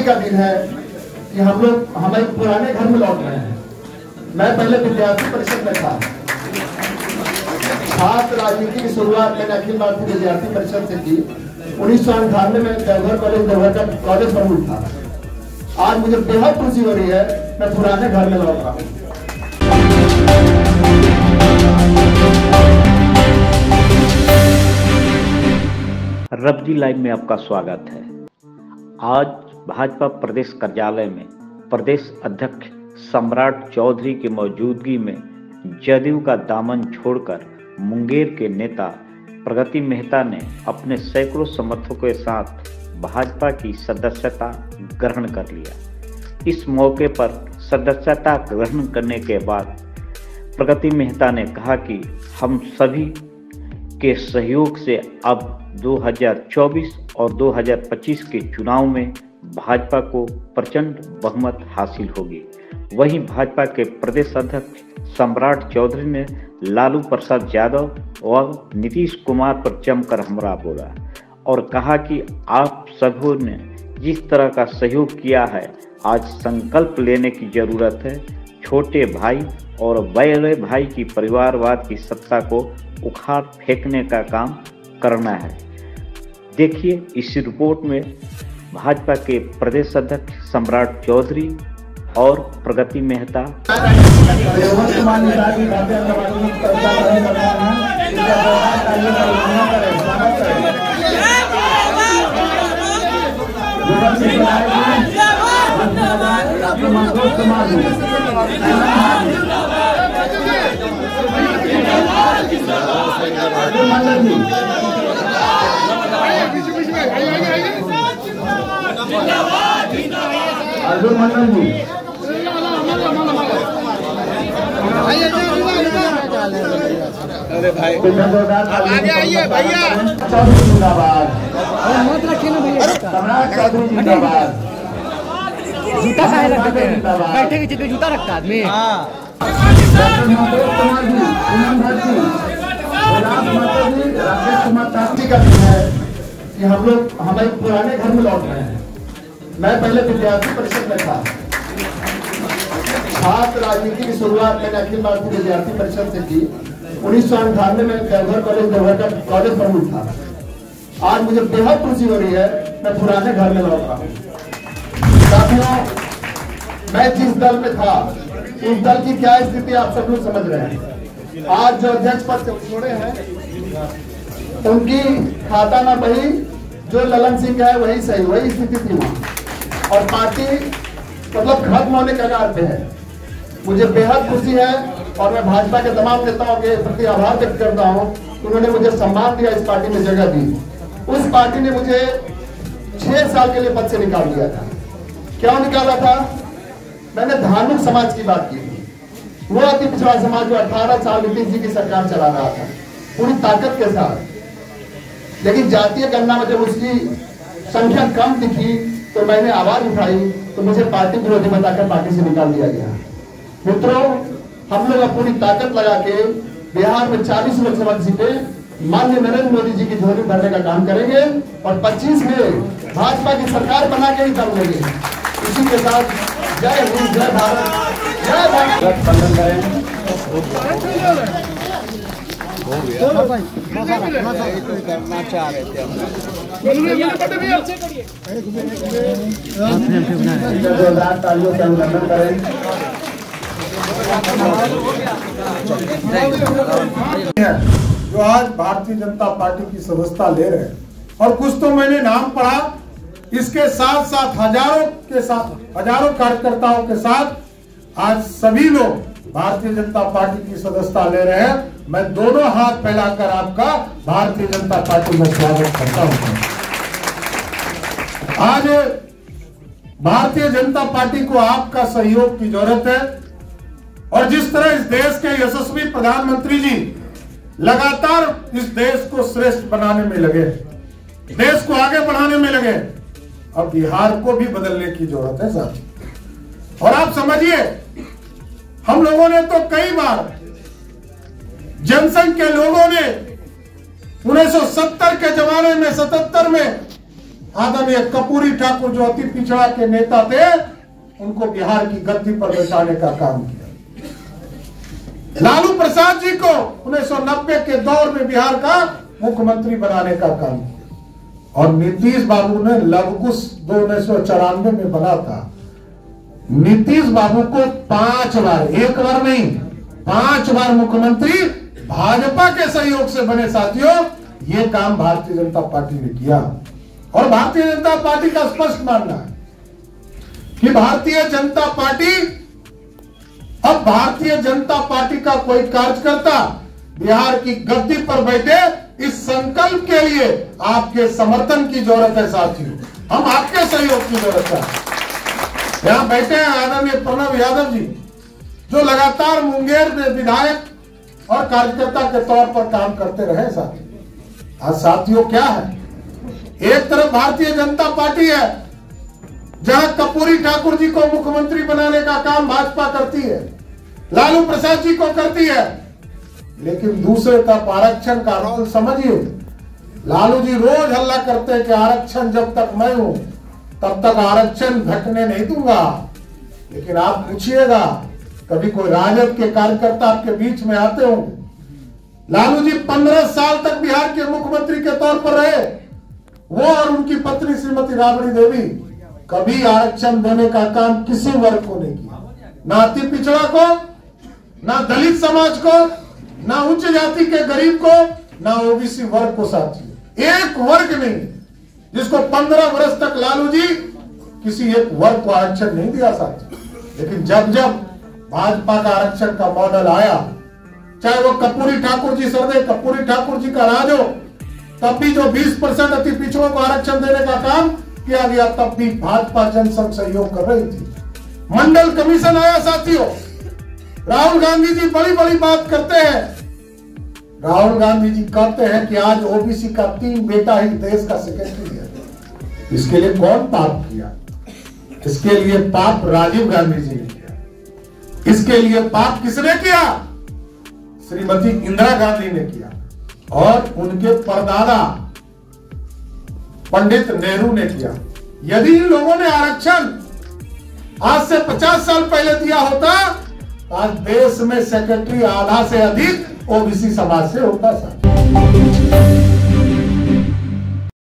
का दिन है कि हम लोग हमारे पुराने घर में लौट रहे हैं। मैं पहले विद्यार्थी परिषद में था। छात्र राजनीति की शुरुआत मैंने अखिल भारतीय विद्यार्थी परिषद से की। 1998 में देवघर कॉलेज देवघर का कॉलेज प्रमुख था। आज मुझे बेहद खुशी हो रही है, मैं पुराने घर में लौट रहा हूँ। रब्जी लाइव में आपका स्वागत है। आज भाजपा प्रदेश कार्यालय में प्रदेश अध्यक्ष सम्राट चौधरी की मौजूदगी में जदयू का दामन छोड़कर मुंगेर के नेता प्रगति मेहता ने अपने सैकड़ों समर्थकों के साथ भाजपा की सदस्यता ग्रहण कर लिया। इस मौके पर सदस्यता ग्रहण करने के बाद प्रगति मेहता ने कहा कि हम सभी के सहयोग से अब 2024 और 2025 के चुनाव में भाजपा को प्रचंड बहुमत हासिल होगी। वहीं भाजपा के प्रदेश अध्यक्ष सम्राट चौधरी ने लालू प्रसाद यादव और नीतीश कुमार पर जमकर हमला बोला और कहा कि आप सभी ने जिस तरह का सहयोग किया है, आज संकल्प लेने की जरूरत है। छोटे भाई और बड़े भाई की परिवारवाद की सत्ता को उखाड़ फेंकने का काम करना है। देखिए इस रिपोर्ट में भाजपा के प्रदेश अध्यक्ष सम्राट चौधरी और प्रगति मेहता। अर्जुन मंडल जी, अरे भाई आगे आइए भैया। जिंदाबाद। मत रखिए ना भैया। सम्राट चौधरी जिंदाबाद। जूता काहे रखते हैं? बैठे की जगह जूता रखता आदमी। राकेश कुमार तांत्रिक का दिन है कि हम लोग हमारे पुराने घर में लौट रहे हैं। मैं पहले विद्यार्थी परिषद में था। छात्र राजनीति की शुरुआत मैंने अखिल भारतीय विद्यार्थी परिषद से की। 1998 में देवघर कॉलेज देवघर का कॉलेज प्रमुख था। आज मुझे बेहद खुशी हो रही है, मैं पुराने घर में लौट रहा हूँ। साथियों, मैं जिस दल में था उस दल की क्या स्थिति आप सब लोग समझ रहे हैं। आज जो अध्यक्ष पद छोड़े हैं उनकी खाता ना बही, जो ललन सिंह है वही सही, वही स्थिति थी वहाँ। और पार्टी मतलब खत्म होने के कगार पे है। मुझे बेहद खुशी है और मैं भाजपा के तमाम नेताओं के प्रति आभार व्यक्त करता हूँ। उन्होंने मुझे सम्मान दिया, इस पार्टी में जगह दी। उस पार्टी ने मुझे 6 साल के लिए पद से निकाल दिया था। क्यों निकाला था? मैंने धार्मिक समाज की बात की थी। वो अति पिछड़ा समाज जो 18 साल नीतीश जी की सरकार चला रहा था पूरी ताकत के साथ, लेकिन जातीय गणना में जब उसकी संख्या कम दिखी तो मैंने आवाज उठाई तो मुझे पार्टी विरोधी बताकर पार्टी से निकाल दिया गया। मित्रों, हम लोग अपनी ताकत लगा के बिहार में 40 लोकसभा सीटें माननीय नरेंद्र मोदी जी की झोली भरने का काम करेंगे और 25 में भाजपा की सरकार बना के ही दम लेंगे। इसी के साथ जय हिंद, जय भारत, जय भारत। गठबंधन करें। करना चाह रहे थे जोरदार तालियों से अभिनंदन करें। जो आज भारतीय जनता पार्टी की सदस्यता ले रहे हैं और कुछ तो मैंने नाम पढ़ा, इसके साथ साथ हजारों कार्यकर्ताओं के साथ आज सभी लोग भारतीय जनता पार्टी की सदस्यता ले रहे हैं। मैं दोनों हाथ फैलाकर आपका भारतीय जनता पार्टी में स्वागत करता हूं। आज भारतीय जनता पार्टी को आपका सहयोग की जरूरत है और जिस तरह इस देश के यशस्वी प्रधानमंत्री जी लगातार इस देश को श्रेष्ठ बनाने में लगे, देश को आगे बढ़ाने में लगे, अब बिहार को भी बदलने की जरूरत है साथ। और आप समझिए, हम लोगों ने तो कई बार जनसंघ के लोगों ने 1970 के जमाने में 77 में आदरणीय कर्पूरी ठाकुर जो अति पिछड़ा के नेता थे, उनको बिहार की गद्दी पर बैठाने का काम किया। लालू प्रसाद जी को 1990 के दौर में बिहार का मुख्यमंत्री बनाने का काम किया। और नीतीश बाबू ने लवकुश 1994 में बना था। नीतीश बाबू को 5 बार, एक बार नहीं 5 बार मुख्यमंत्री भाजपा के सहयोग से बने। साथियों, ये काम भारतीय जनता पार्टी ने किया और भारतीय जनता पार्टी का स्पष्ट मानना है कि भारतीय जनता पार्टी, अब भारतीय जनता पार्टी का कोई कार्यकर्ता बिहार की गद्दी पर बैठे, इस संकल्प के लिए आपके समर्थन की जरूरत है। साथियों, हम आपके सहयोग की जरूरत है। यहां बैठे हैं आदरणीय प्रणव यादव जी, जो लगातार मुंगेर में विधायक और कार्यकर्ता के तौर पर काम करते रहे। साथियों, आज साथियों क्या है, एक तरफ भारतीय जनता पार्टी है जहां कर्पूरी ठाकुर जी को मुख्यमंत्री बनाने का काम भाजपा करती है, लालू प्रसाद जी को करती है, लेकिन दूसरे तरफ आरक्षण का रोल समझिए। लालू जी रोज हल्ला करते हैं कि आरक्षण जब तक मैं हूं तब तक आरक्षण घटने नहीं दूंगा। लेकिन आप पूछिएगा, कभी कोई राजद के कार्यकर्ता आपके बीच में आते होंगे। लालू जी 15 साल तक बिहार के मुख्यमंत्री के तौर पर रहे। वो और उनकी पत्नी श्रीमती राबड़ी देवी कभी आरक्षण देने का काम किसी वर्ग को नहीं किया, ना अति पिछड़ा को, ना दलित समाज को, ना उच्च जाति के गरीब को, ना ओबीसी वर्ग को। साथियों, एक वर्ग नहीं जिसको 15 वर्ष तक लालू जी किसी एक वर्ग को आरक्षण नहीं दिया। साथियों, लेकिन जब जब भाजपा का आरक्षण का मॉडल आया, चाहे वो कर्पूरी ठाकुर जी, सरदेव कर्पूरी ठाकुर जी का राज हो, तब भी जो 20% अति पिछड़ों को आरक्षण देने का काम किया गया, तब भी भाजपा जनसंघ सहयोग कर रही थी। मंडल कमीशन आया। साथियों, राहुल गांधी जी बड़ी बड़ी बात करते हैं। राहुल गांधी जी कहते हैं कि आज ओबीसी का 3 बेटा ही देश का सेक्रेटरी है। इसके लिए कौन पाप किया? इसके लिए पाप राजीव गांधी जी ने किया। इसके लिए पाप किसने किया? श्रीमती इंदिरा गांधी ने किया और उनके परदादा पंडित नेहरू ने किया। यदि इन लोगों ने आरक्षण आज से 50 साल पहले दिया होता, आज देश में सेक्रेटरी आधा से अधिक ओबीसी समाज से होता।